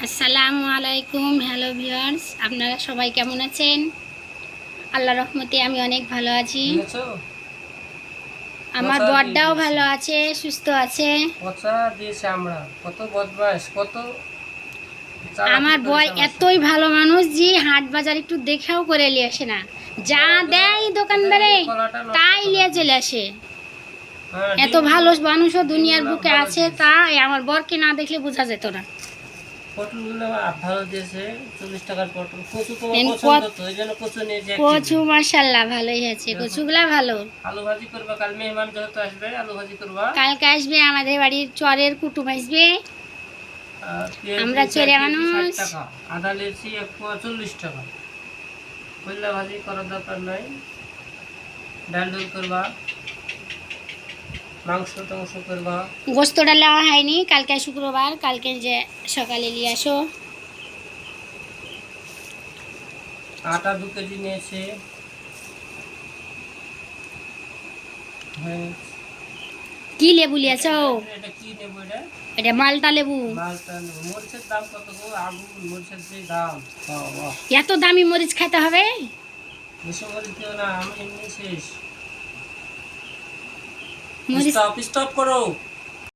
আসসালামু আলাইকুম। Hello viewers, আপনারা সবাই কেমন আছেন? আল্লাহর রহমতে আমি অনেক ভালো আছি। আমার বড়টাও ভালো আছে, সুস্থ আছে। আমার বর এতই ভালো মানুষ যে হাট বাজার একটু দেখেও করে নিয়ে আসে না, যা দেয় দোকানদারে তাই নিয়ে চলে আসে। এত ভালো মানুষও দুনিয়ার বুকে আছে, তাই আমার বরকে না দেখলে বোঝা যেত না। কচু মাশাআল্লাহ ভালোই আছে, কচুগুলা ভালো। কালকে আসবে আমাদের বাড়ির চরের কুটুম আসবে। আমরা চরে মানুষ। আদা লেছি 40 টাকা। কইলা ভাজি করার দরকার নাই, ডাল ডুল করবা, মাংস টাংস করবা। গোস্তটা নেওয়া হয়নি, কালকে শুক্রবার, কালকে যে সকালে নিয়ে আসো। আটা 2 কেজি নিয়েছে। কি লেবু নিয়েছ? এটা কি লেবু? এটা মালটা লেবু। মালটা লেবু। মরিচের দাম কত গো? আগুন মরিচের যে দাম, এত দামি মরিচ খাইতে হবে? বেশি মরিচ দিও না, আমি এমনি শেষ। মরিচ স্টপ করো।